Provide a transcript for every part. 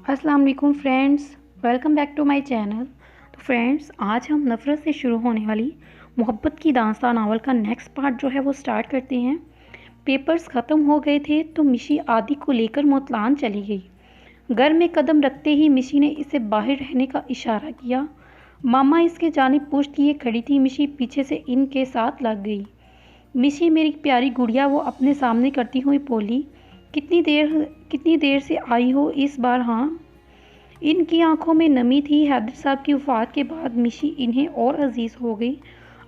अस्सलाम वालेकुम friends, welcome back to my channel. तो फ्रेंड्स, आज हम नफ़रत से शुरू होने वाली मोहब्बत की दास्तां नावल का नेक्स्ट पार्ट जो है वो स्टार्ट करते हैं। पेपर्स ख़त्म हो गए थे तो मिशी आदि को लेकर मोतलान चली गई। घर में कदम रखते ही मिशी ने इसे बाहर रहने का इशारा किया। मामा इसके जानिब पुश्त किए खड़ी थी। मिशी पीछे से इनके साथ लग गई। मिशी मेरी प्यारी गुड़िया, वो अपने सामने करती हुई बोली, कितनी देर से आई हो इस बार? हाँ। इनकी आंखों में नमी थी। हैदर साहब की वफ़ात के बाद मिशी इन्हें और अजीज़ हो गई।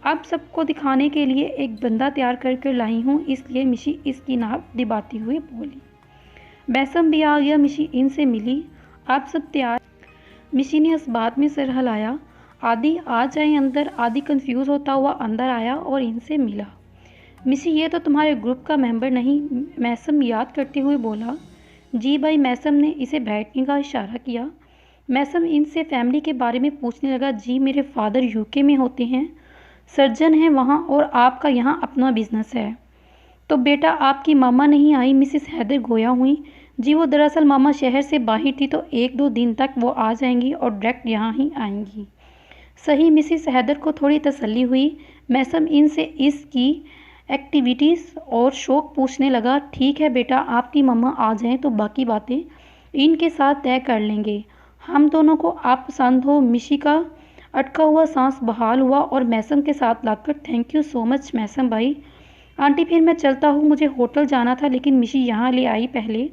अब सबको दिखाने के लिए एक बंदा तैयार कर कर लाई हूँ, इसलिए मिशी इसकी नाक दिबाती हुई बोली। बैसम भी आ गया। मिशी इनसे मिली। आप सब तैयार? मिशी ने इस बात में सिर हिलाया। आदि आ जाए अंदर। आदि कंफ्यूज होता हुआ अंदर आया और इनसे मिला। मिशी, ये तो तुम्हारे ग्रुप का मेंबर नहीं? मैसम याद करते हुए बोला। जी भाई। मैसम ने इसे बैठने का इशारा किया। मैसम इनसे फैमिली के बारे में पूछने लगा। जी, मेरे फादर यूके में होते हैं, सर्जन हैं वहाँ, और आपका यहाँ अपना बिजनेस है। तो बेटा, आपकी मामा नहीं आई? मिसिस हैदर गोया हुई। जी, वो दरअसल मामा शहर से बाहर थी, तो 1-2 दिन तक वो आ जाएंगी और डायरेक्ट यहाँ ही आएंगी। सही। मिसिस हैदर को थोड़ी तसल्ली हुई। मैसम इनसे इसकी एक्टिविटीज़ और शौक़ पूछने लगा। ठीक है बेटा, आपकी मम्मा आ जाएं तो बाकी बातें इनके साथ तय कर लेंगे। हम दोनों को आप पसंद हो? मिशी का अटका हुआ सांस बहाल हुआ और मैसम के साथ लगकर थैंक यू सो मच मैसम भाई। आंटी, फिर मैं चलता हूँ, मुझे होटल जाना था, लेकिन मिशी यहाँ ले आई पहले।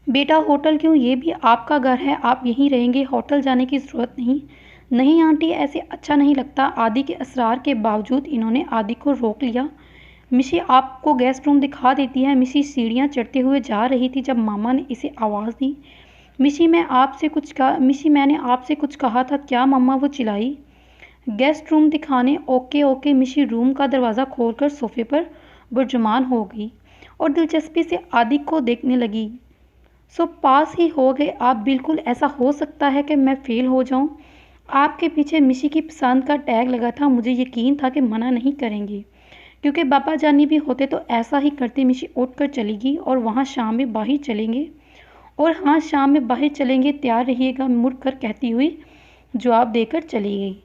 बेटा, होटल क्यों? ये भी आपका घर है, आप यहीं रहेंगे, होटल जाने की ज़रूरत नहीं। नहीं आंटी, ऐसे अच्छा नहीं लगता। आदि के असरार के बावजूद इन्होंने आदि को रोक लिया। मिशी आपको गेस्ट रूम दिखा देती है। मिशी सीढ़ियाँ चढ़ते हुए जा रही थी जब मामा ने इसे आवाज़ दी। मिशी, मैंने आपसे कुछ कहा था क्या? मम्मा वो चिल्लाई। गेस्ट रूम दिखाने? Okay okay. मिशी रूम का दरवाज़ा खोलकर सोफे पर बुर्जुमान हो गई और दिलचस्पी से आदि को देखने लगी। सो पास ही हो गए आप बिल्कुल। ऐसा हो सकता है कि मैं फ़ेल हो जाऊं? आपके पीछे मिशी की पसंद का टैग लगा था। मुझे यकीन था कि मना नहीं करेंगे, क्योंकि बाबा जानी भी होते तो ऐसा ही करते। मिशी उठकर चली गई और वहाँ शाम में बाहर चलेंगे। और हाँ, शाम में बाहर चलेंगे, तैयार रहिएगा, मुड़कर कहती हुई जवाब देकर चली गई।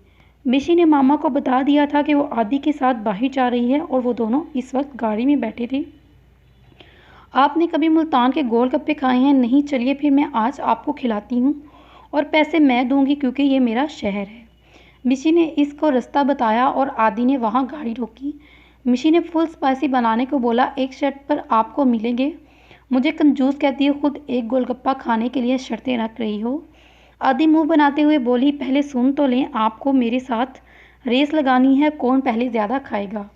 मिशी ने मामा को बता दिया था कि वो आदि के साथ बाहर जा रही है और वो दोनों इस वक्त गाड़ी में बैठे थे। आपने कभी मुल्तान के गोलगप्पे खाए हैं? नहीं। चलिए फिर मैं आज आपको खिलाती हूँ, और पैसे मैं दूंगी क्योंकि ये मेरा शहर है। मिशी ने इसको रास्ता बताया और आदि ने वहाँ गाड़ी रोकी। मिशी ने फुल स्पाइसी बनाने को बोला। एक शर्त पर आपको मिलेंगे। मुझे कंजूस कहती हो, खुद एक गोलगप्पा खाने के लिए शर्तें रख रही हो। आदि मुंह बनाते हुए बोली, पहले सुन तो लें, आपको मेरे साथ रेस लगानी है, कौन पहले ज़्यादा खाएगा।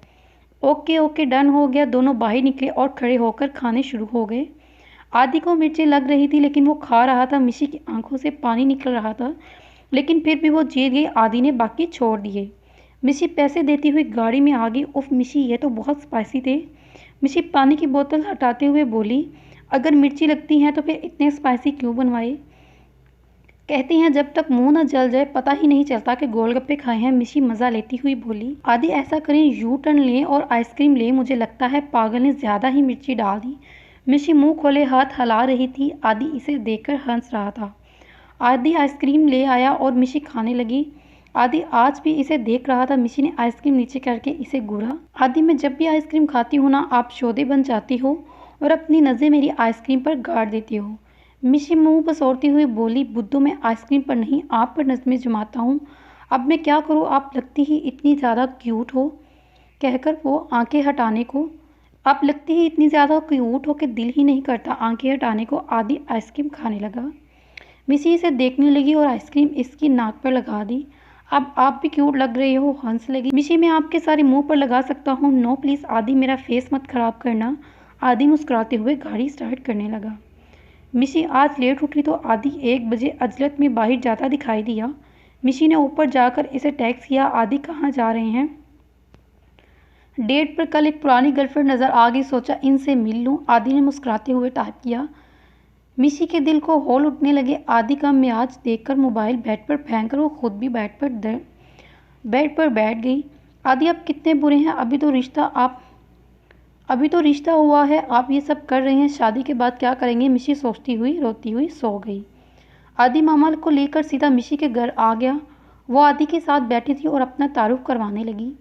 ओके ओके, डन हो गया। दोनों बाहर निकले और खड़े होकर खाने शुरू हो गए। आदि को मिर्चें लग रही थी, लेकिन वो खा रहा था। मिशी की आंखों से पानी निकल रहा था, लेकिन फिर भी वो जीत गई। आदि ने बाकी छोड़ दिए। मिशी पैसे देती हुई गाड़ी में आ गई। उफ मिशी, ये तो बहुत स्पाइसी थे। मिशी पानी की बोतल हटाते हुए बोली, अगर मिर्ची लगती हैं तो फिर इतने स्पाइसी क्यों बनवाए? कहती हैं जब तक मुंह न जल जाए पता ही नहीं चलता कि गोलगप्पे खाए हैं। मिशी मज़ा लेती हुई बोली। आदि, ऐसा करें, यू टर्न लें और आइसक्रीम लें। मुझे लगता है पागल ने ज़्यादा ही मिर्ची डाल दी। मिशी मुंह खोले हाथ हिला रही थी। आदि इसे देखकर हंस रहा था। आदि आइसक्रीम ले आया और मिशी खाने लगी। आदि आज भी इसे देख रहा था। मिशी ने आइसक्रीम नीचे करके इसे घूरा। आदि, मैं जब भी आइसक्रीम खाती हूँ ना, आप शोधे बन जाती हो और अपनी नज़रें मेरी आइसक्रीम पर गाड़ देती हो। मिशी मुंह पसोरती हुई बोली, बुद्धू, मैं आइसक्रीम पर नहीं, आप पर नज़रें जमाता हूँ। अब मैं क्या करूँ, आप लगती ही इतनी ज़्यादा क्यूट हो। कहकर वो आंखें हटाने को आप लगती ही इतनी ज़्यादा क्यूट हो कि दिल ही नहीं करता आंखें हटाने को। आदि आइसक्रीम खाने लगा। मिशी इसे देखने लगी और आइसक्रीम इसकी नाक पर लगा दी। अब आप भी क्यूट लग रही हो, हंस लगी। मिशी, मैं आपके सारे मुंह पर लगा सकता हूँ। नो प्लीज़ आदि, मेरा फेस मत ख़राब करना। आदि मुस्कुराते हुए गाड़ी स्टार्ट करने लगा। मिशी आज लेट उठी तो आदि 1 बजे अजलत में बाहर जाता दिखाई दिया। मिशी ने ऊपर जाकर इसे टेक्स्ट किया, आदि कहाँ जा रहे हैं? डेट पर कल एक पुरानी गर्लफ्रेंड नज़र आ गई, सोचा इनसे मिल लूँ। आदि ने मुस्कुराते हुए टाइप किया। मिशी के दिल को हौल उठने लगे। आदि का मिजाज देखकर मोबाइल बेड पर फेंक कर वो खुद भी बेड पर बैठ गई। आदि, आप कितने बुरे हैं, अभी तो रिश्ता हुआ है, आप ये सब कर रहे हैं, शादी के बाद क्या करेंगे? मिशी सोचती हुई रोती हुई सो गई। आदि मामा को लेकर सीधा मिशी के घर आ गया। वो आदि के साथ बैठी थी और अपना तारुफ करवाने लगी।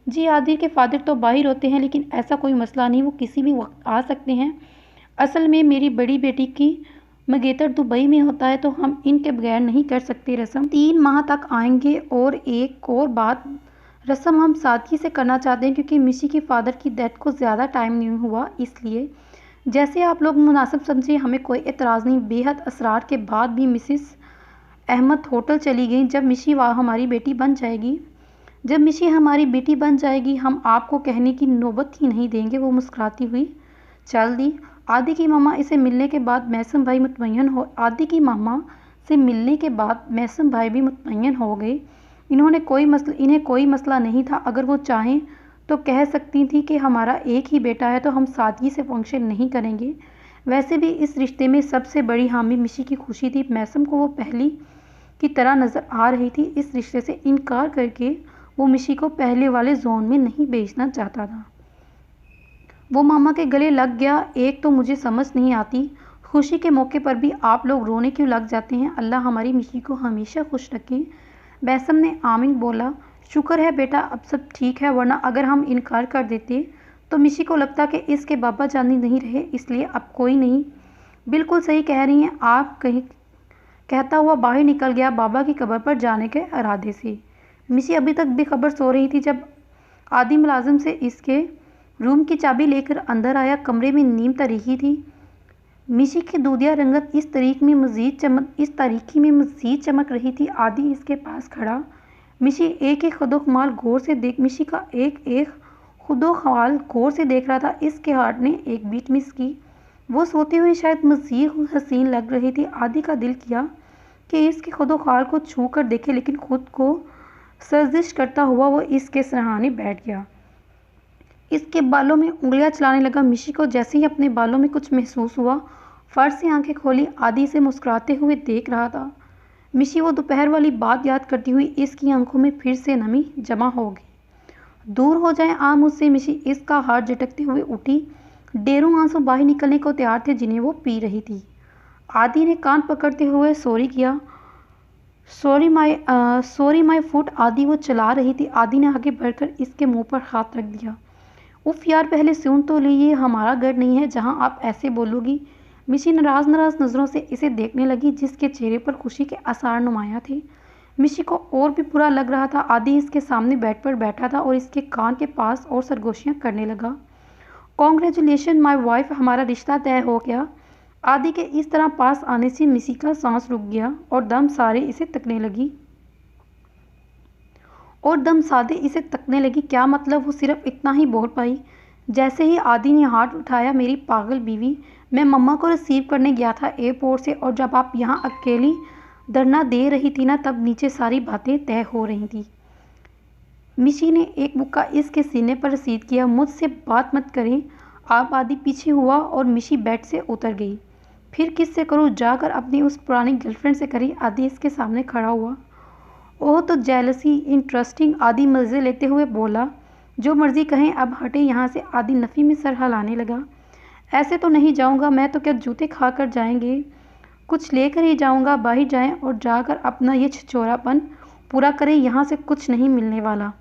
जी आदि के फादर तो बाहर होते हैं, लेकिन ऐसा कोई मसला नहीं, वो किसी भी वक्त आ सकते हैं। असल में मेरी बड़ी बेटी की मंगेतर दुबई में होता है, तो हम इनके बगैर नहीं कर सकते रस्म। 3 माह तक आएंगे। और एक और बात, रस्म हम सादगी से करना चाहते हैं क्योंकि मिशी की फादर की डेथ को ज़्यादा टाइम नहीं हुआ, इसलिए जैसे आप लोग मुनासिब समझे, हमें कोई एतराज़ नहीं। बेहद असरार के बाद भी मिसिस अहमद होटल चली गई। जब मिशी हमारी बेटी बन जाएगी हम आपको कहने की नौबत ही नहीं देंगे। वो मुस्कुराती हुई चल दी। आदि की मामा से मिलने के बाद मैसम भाई भी मुतमय्यन हो गए। इन्हें कोई मसला नहीं था। अगर वो चाहें तो कह सकती थी कि हमारा एक ही बेटा है, तो हम सादगी से फंक्शन नहीं करेंगे। वैसे भी इस रिश्ते में सबसे बड़ी हामी मिशी की खुशी थी। मैसम को वो पहली की तरह नज़र आ रही थी। इस रिश्ते से इनकार करके वो मिशी को पहले वाले जोन में नहीं भेजना चाहता था। वो मामा के गले लग गया। एक तो मुझे समझ नहीं आती, खुशी के मौके पर भी आप लोग रोने क्यों लग जाते हैं। अल्लाह हमारी मिशी को हमेशा खुश रखे। बैसम ने आमीन बोला। शुक्र है बेटा, अब सब ठीक है, वरना अगर हम इनकार कर देते तो मिशी को लगता कि इसके बाबा जानी नहीं रहे, इसलिए अब कोई नहीं। बिल्कुल सही कह रही हैं आप, कहीं कहता हुआ बाहर निकल गया बाबा की कब्र पर जाने के इरादे से। मिशी अभी तक बेखबर सो रही थी जब आदि मुलाजिम से इसके रूम की चाबी लेकर अंदर आया। कमरे में नीम तारीखी थी। मिशी की दूधिया रंगत इस तारीखी में मज़ीद चमक रही थी। आदि इसके पास खड़ा। मिशी एक एक खुदोख्वाल गौर से देख रहा था। इसके हार्ट ने एक बीट मिस की। वो सोती हुई शायद मज़ीद हसीन लग रही थी। आदि का दिल किया कि इसके खुदोख्वाल को छू कर देखे, लेकिन खुद को सर्जिश करता हुआ वो इसके सराहने बैठ गया। इसके बालों में उंगलियां चलाने लगा। मिशी को जैसे ही अपने बालों में कुछ महसूस हुआ, फर्श से आंखें खोली। आदि से मुस्कुराते हुए देख रहा था। मिशी वो दोपहर वाली बात याद करती हुई इसकी आंखों में फिर से नमी जमा हो गई। दूर हो जाए आ मुझसे, मिशी इसका हाथ झटकते हुए उठी। ढेरों आंसू बाहर निकलने को तैयार थे जिन्हें वो पी रही थी। आदि ने कान पकड़ते हुए सॉरी किया। Sorry my foot. आदि वो चला रही थी। आदि ने आगे बढ़कर इसके मुंह पर हाथ रख दिया। उफ यार, पहले सुन तो ली, ये हमारा घर नहीं है जहां आप ऐसे बोलोगी। मिशी नाराज नज़रों से इसे देखने लगी, जिसके चेहरे पर खुशी के आसार नुमाया थे। मिशी को और भी बुरा लग रहा था। आदि इसके सामने बेड पर बैठा था और इसके कान के पास और सरगोशियां करने लगा। कॉन्ग्रेचुलेशन माय वाइफ, हमारा रिश्ता तय हो गया। आदि के इस तरह पास आने से मिशी का सांस रुक गया और दम सादे इसे तकने लगी। क्या मतलब, वो सिर्फ इतना ही बोल पाई। जैसे ही आदि ने हाथ उठाया, मेरी पागल बीवी, मैं मम्मा को रिसीव करने गया था एयरपोर्ट से, और जब आप यहाँ अकेली धरना दे रही थी ना, तब नीचे सारी बातें तय हो रही थी। मिशी ने एक मुक्का इसके सीने पर रसीद किया। मुझसे बात मत करें आप। आदि पीछे हुआ और मिशी बेड से उतर गई। फिर किससे करूँ, जाकर अपनी उस पुरानी गर्लफ्रेंड से करी। आदि इसके सामने खड़ा हुआ। ओह तो जेलसी, इंटरेस्टिंग। आदि मज़े लेते हुए बोला। जो मर्जी कहें, अब हटे यहाँ से। आदि नफ़ी में सर हिलाने लगा। ऐसे तो नहीं जाऊँगा मैं, तो क्या जूते खा कर जाएंगे, कुछ लेकर ही जाऊँगा। बाहर जाएं और जाकर अपना ये छिछोरापन पूरा करें, यहाँ से कुछ नहीं मिलने वाला।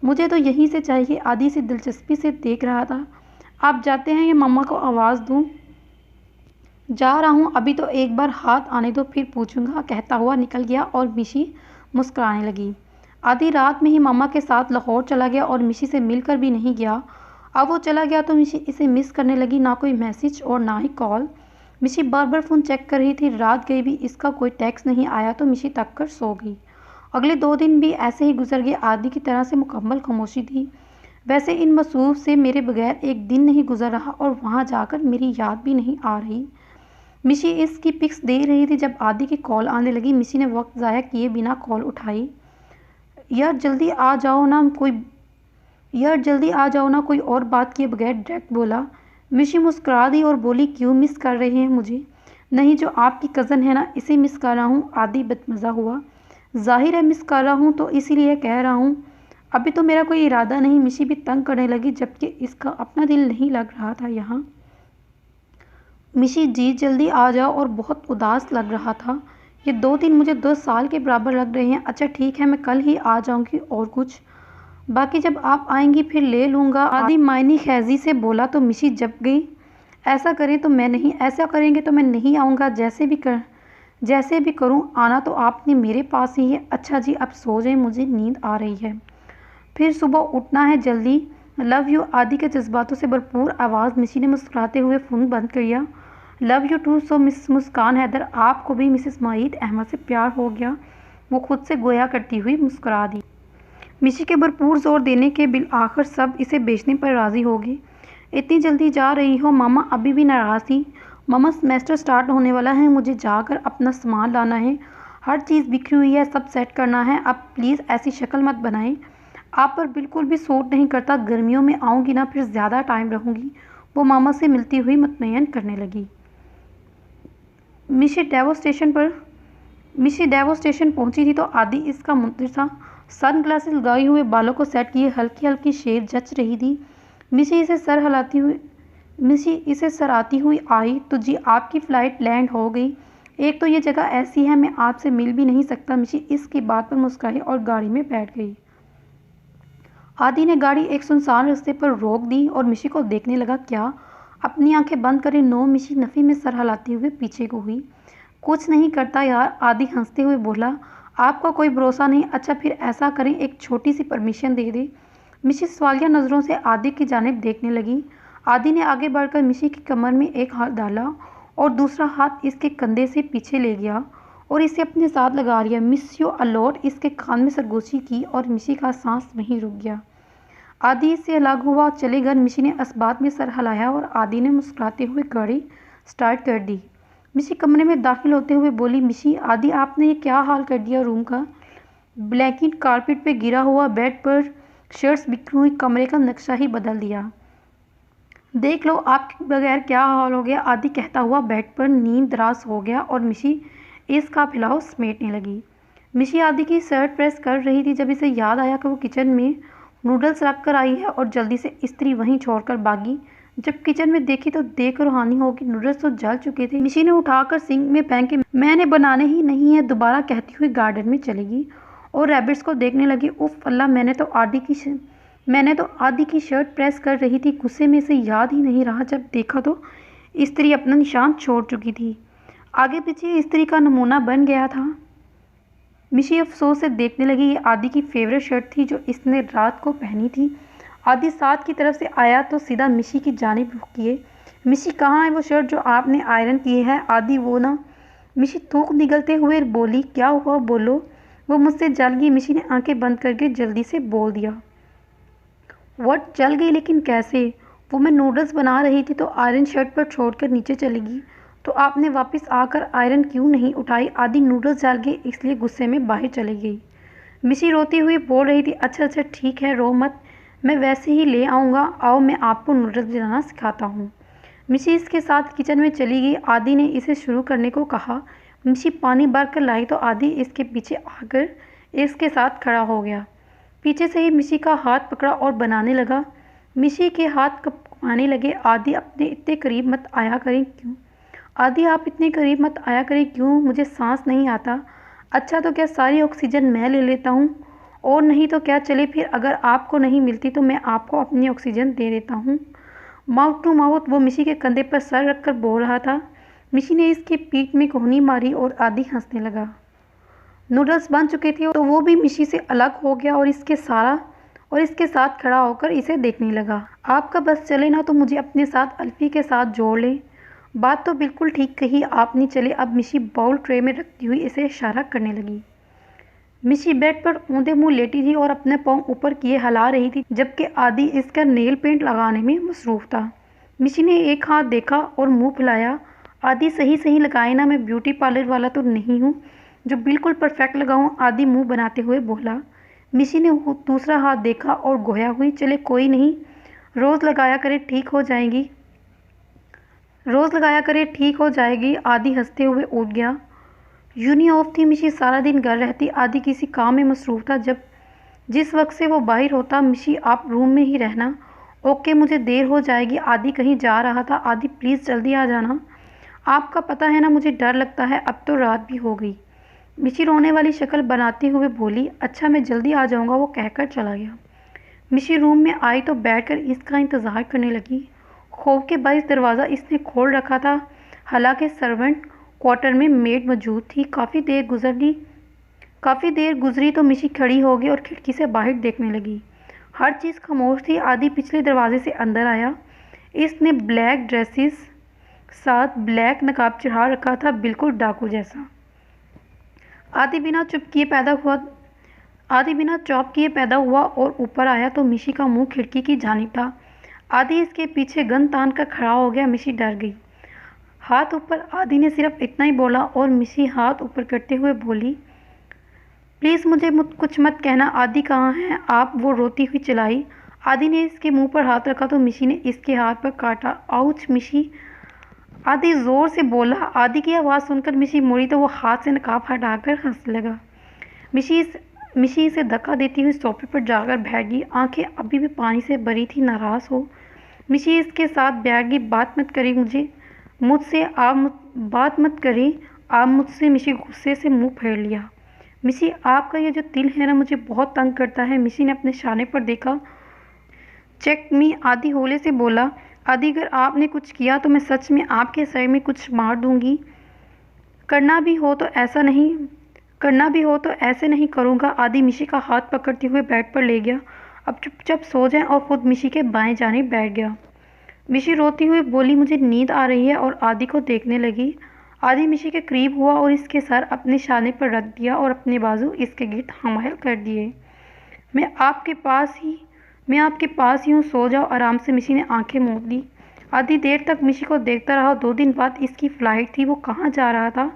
मुझे तो यहीं से चाहिए। आदि से दिलचस्पी से देख रहा था। आप जाते हैं या मम्मा को आवाज़ दूँ। जा रहा हूँ, अभी तो एक बार हाथ आने दो, फिर पूछूंगा, कहता हुआ निकल गया और मिशी मुस्कुराने लगी। आधी रात में ही मामा के साथ लाहौर चला गया और मिशी से मिलकर भी नहीं गया। अब वो चला गया तो मिशी इसे मिस करने लगी। ना कोई मैसेज और ना ही कॉल। मिशी बार बार फ़ोन चेक कर रही थी। रात गई भी इसका कोई टेक्स्ट नहीं आया तो मिशी तक कर सो गई। अगले 2 दिन भी ऐसे ही गुजर गए। आदि की तरह से मुकम्मल खामोशी थी। वैसे इन मसरूफ़ से मेरे बगैर एक दिन नहीं गुजर रहा और वहाँ जाकर मेरी याद भी नहीं आ रही। मिशी इसकी पिक्स दे रही थी जब आदि की कॉल आने लगी। मिशी ने वक्त ज़ाया किए बिना कॉल उठाई। यार जल्दी आ जाओ ना, कोई और बात किए बगैर डायरेक्ट बोला। मिशी मुस्कुरा दी और बोली, क्यों मिस कर रहे हैं मुझे। नहीं, जो आपकी कज़न है ना, इसे मिस कर रहा हूँ। आदि बदमज़ा हुआ। जाहिर है मिस कर रहा हूँ, तो इसीलिए कह रहा हूँ। अभी तो मेरा कोई इरादा नहीं। मिशी भी तंग करने लगी, जबकि इसका अपना दिल नहीं लग रहा था यहाँ। मिशी जी जल्दी आ जाओ, और बहुत उदास लग रहा था। ये 2 दिन मुझे 2 साल के बराबर लग रहे हैं। अच्छा ठीक है, मैं कल ही आ जाऊँगी और कुछ, बाकी जब आप आएंगी फिर ले लूँगा। आदि मायनी खैजी से बोला तो मिशी जब गई। ऐसा करेंगे तो मैं नहीं आऊँगा। जैसे भी करूँ, आना तो आपने मेरे पास ही है। अच्छा जी, अब सो जाएं, मुझे नींद आ रही है, फिर सुबह उठना है जल्दी। Love you. आदि के जज्बातों से भरपूर आवाज़ मिशी ने मुस्कुराते हुए फ़ोन बंद किया। Love you too. So Miss Muskan Haider, आपको भी मिसेस माहिद अहमद से प्यार हो गया? वो खुद से गोया करती हुई मुस्कुरा दी। मिशी के भरपूर जोर देने के बिल आखिर सब इसे बेचने पर राज़ी हो गए। इतनी जल्दी जा रही हो? मामा अभी भी नाराज़ थी। मामा, सेमेस्टर स्टार्ट होने वाला है, मुझे जाकर अपना सामान लाना है, हर चीज़ बिखरी हुई है, सब सेट करना है। अब प्लीज़ ऐसी शक्ल मत बनाएं, आप पर बिल्कुल भी सूट नहीं करता। गर्मियों में आऊँगी ना, फिर ज़्यादा टाइम रहूँगी। वो मामा से मिलती हुई मुतमईन करने लगी। मिशी डेवो स्टेशन पहुंची थी तो आदि इसका मुंतज़िर था। सन ग्लासेस लगाए हुए, बालों को सेट किए, हल्की हल्की शेव जच रही थी। मिशी इसे सराहती हुई आई तो जी, आपकी फ़्लाइट लैंड हो गई। एक तो ये जगह ऐसी है, मैं आपसे मिल भी नहीं सकता। मिशी इसकी बात पर मुस्कुराई और गाड़ी में बैठ गई। आदि ने गाड़ी एक सुनसान रास्ते पर रोक दी और मिशी को देखने लगा। क्या? अपनी आंखें बंद करे। नो। मिशी नफ़ी में सर हिलाते हुए पीछे को हुई। कुछ नहीं करता यार, आदि हंसते हुए बोला। आपका कोई भरोसा नहीं? अच्छा फिर ऐसा करें, एक छोटी सी परमिशन दे दे। मिशी सवालिया नज़रों से आदि की जानिब देखने लगी। आदि ने आगे बढ़कर मिशी की कमर में एक हाथ डाला और दूसरा हाथ इसके कंधे से पीछे ले गया और इसे अपने साथ लगा लिया। मिस यू अलॉट, इसके कान में सरगोशी की और मिशी का सांस वहीं रुक गया। आदि इससे अलग हुआ चले गए। मिशी ने इस्बात में सर हिलाया और आदि ने मुस्कुराते हुए गाड़ी स्टार्ट कर दी। मिशी कमरे में दाखिल होते हुए बोली। मिशी, आदि आपने ये क्या हाल कर दिया रूम का? ब्लैंकेट कारपेट पे गिरा हुआ, बेड पर शर्ट्स बिखरी हुई, कमरे का नक्शा ही बदल दिया। देख लो आपके बगैर क्या हाल हो गया। आदि कहता हुआ बेड पर नींद दराज हो गया और मिशी इसका पिलाव समेटने लगी। मिशी आदि की शर्ट प्रेस कर रही थी जब इसे याद आया कि वो किचन में नूडल्स रख कर आई है और जल्दी से इस्त्री वहीं छोड़कर भागी। जब किचन में देखी तो देख रूहानी हो कि नूडल्स तो जल चुके थे। मिशी ने उठाकर सिंक में फेंक के मैंने बनाने ही नहीं है दोबारा कहती हुई गार्डन में चलेगी और रैबिट्स को देखने लगी। उफ अल्लाह, मैंने तो आदि की शर्ट प्रेस कर रही थी। गुस्से में से याद ही नहीं रहा, जब देखा तो इस्त्री अपना निशान छोड़ चुकी थी। आगे पीछे इस्त्री का नमूना बन गया था। मिशी अफसोस से देखने लगी। ये आदि की फेवरेट शर्ट थी जो इसने रात को पहनी थी। आदि साथ की तरफ से आया तो सीधा मिशी की जानिब रुख किए। मिशी, कहाँ है वो शर्ट जो आपने आयरन की है? आदि, वो ना। मिशी थूक निगलते हुए बोली। क्या हुआ, बोलो। वो मुझसे जल गई। मिशी ने आंखें बंद करके जल्दी से बोल दिया। व्हाट? जल गई? लेकिन कैसे? वो मैं नूडल्स बना रही थी तो आयरन शर्ट पर छोड़कर नीचे चली गई, तो आपने वापस आकर आयरन क्यों नहीं उठाई? आदि, नूडल्स जल गए इसलिए गुस्से में बाहर चली गई। मिशी रोती हुई बोल रही थी। अच्छा अच्छा ठीक है, रो मत, मैं वैसे ही ले आऊँगा। आओ मैं आपको नूडल्स बनाना सिखाता हूँ। मिशी इसके साथ किचन में चली गई। आदि ने इसे शुरू करने को कहा। मिशी पानी भर कर लाई तो आदि इसके पीछे आकर इसके साथ खड़ा हो गया। पीछे से ही मिशी का हाथ पकड़ा और बनाने लगा। मिशी के हाथ कँपाने लगे। आदि, अपने इतने करीब मत आया करें। क्यों? आदि, आप इतने करीब मत आया करें। क्यों? मुझे सांस नहीं आता। अच्छा तो क्या सारी ऑक्सीजन मैं ले लेता हूँ? और नहीं तो क्या, चले फिर, अगर आपको नहीं मिलती तो मैं आपको अपनी ऑक्सीजन दे देता हूँ। माउथ टू माउथ वो मिशी के कंधे पर सर रखकर बोल रहा था। मिशी ने इसके पीठ में कोहनी मारी और आदि हंसने लगा। नूडल्स बन चुके थे तो वो भी मिशी से अलग हो गया और इसके साथ खड़ा होकर इसे देखने लगा। आपका बस चले ना तो मुझे अपने साथ अल्फी के साथ जोड़ ले। बात तो बिल्कुल ठीक कही आपने, चले अब। मिशी बाउल ट्रे में रखती हुई इसे इशारा करने लगी। मिशी बेड पर औंधे मुंह लेटी थी और अपने पाँव ऊपर किए हिला रही थी, जबकि आदि इसका नेल पेंट लगाने में मसरूफ़ था। मिशी ने एक हाथ देखा और मुंह फुलाया। आदि, सही सही लगाए ना, मैं ब्यूटी पार्लर वाला तो नहीं हूँ जो बिल्कुल परफेक्ट लगाऊँ। आदि मुंह बनाते हुए बोला। मिशी ने दूसरा हाथ देखा और गोया हुई। चले कोई नहीं, रोज़ लगाया करे, ठीक हो जाएगी। आदि हंसते हुए उठ गया। यूनी ऑफ थी। मिशी सारा दिन घर रहती। आदि किसी काम में मसरूफ़ था। जिस वक्त से वो बाहर होता। मिशी, आप रूम में ही रहना। ओके, मुझे देर हो जाएगी। आदि कहीं जा रहा था। आदि, प्लीज़ जल्दी आ जाना। आपका पता है ना मुझे डर लगता है, अब तो रात भी हो गई। मिशी रोने वाली शक्ल बनाते हुए बोली, अच्छा मैं जल्दी आ जाऊंगा, वो कहकर चला गया। मिशी रूम में आई तो बैठकर इसका इंतज़ार करने लगी। खौफ के बायस दरवाज़ा इसने खोल रखा था। हालांकि सर्वेंट क्वार्टर में मेड मौजूद थी। काफ़ी देर गुजरी तो मिशी खड़ी हो गई और खिड़की से बाहर देखने लगी। हर चीज़ खामोश थी। आदि पिछले दरवाजे से अंदर आया। इसने ब्लैक ड्रेसेस साथ ब्लैक नकाब चढ़ा रखा था, बिल्कुल डाकू जैसा। आदि बिना चौप किए पैदा हुआ और ऊपर आया तो मिशी का मुंह खिड़की की जानिब था। आदि इसके पीछे गन तान कर खड़ा हो गया। मिशी डर गई। हाथ ऊपर। आदि ने सिर्फ इतना ही बोला और मिशी हाथ ऊपर करते हुए बोली, प्लीज़ मुझे कुछ मत कहना। आदि कहाँ हैं आप? वो रोती हुई चिल्लाई। आदि ने इसके मुंह पर हाथ रखा तो मिशी ने इसके हाथ पर काटा। आउच मिशी, आदि ज़ोर से बोला। आदि की आवाज़ सुनकर मिशी मुड़ी तो वो हाथ से नकाब हटाकर हंसने लगा। मिशी इसे धक्का देती हुई सोफे पर जाकर बैठ गई। आंखें अभी भी पानी से भरी थी। नाराज़ हो मिशी इसके साथ बैठ गई। बात मत करी आप मुझसे। मिशी गुस्से से मुंह फेर लिया। मिशी, आपका ये जो तिल है ना, मुझे बहुत तंग करता है। मिशी ने अपने शाने पर देखा। चेक मी, आदि होले से बोला। आदि, अगर आपने कुछ किया तो मैं सच में आपके सर में कुछ मार दूंगी। करना भी हो तो ऐसे नहीं करूँगा। आदि मिशी का हाथ पकड़ते हुए बेड पर ले गया। अब चुपचाप सो जाएं और खुद मिशी के बाएं जाने बैठ गया। मिशी रोती हुई बोली, मुझे नींद आ रही है, और आदि को देखने लगी। आदि मिशी के करीब हुआ और इसके सर अपने शाने पर रख दिया और अपने बाजू इसके गिर्द हमायल कर दिए। मैं आपके पास ही हूँ, सो जाओ आराम से। मिशी ने आंखें मूंद ली। आधी देर तक मिशी को देखता रहा। 2 दिन बाद इसकी फ्लाइट थी। वो कहाँ जा रहा था?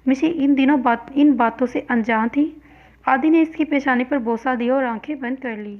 मिशी इन बातों से अनजान थी। आदि ने इसकी पेशानी पर बोसा दिया और आंखें बंद कर ली।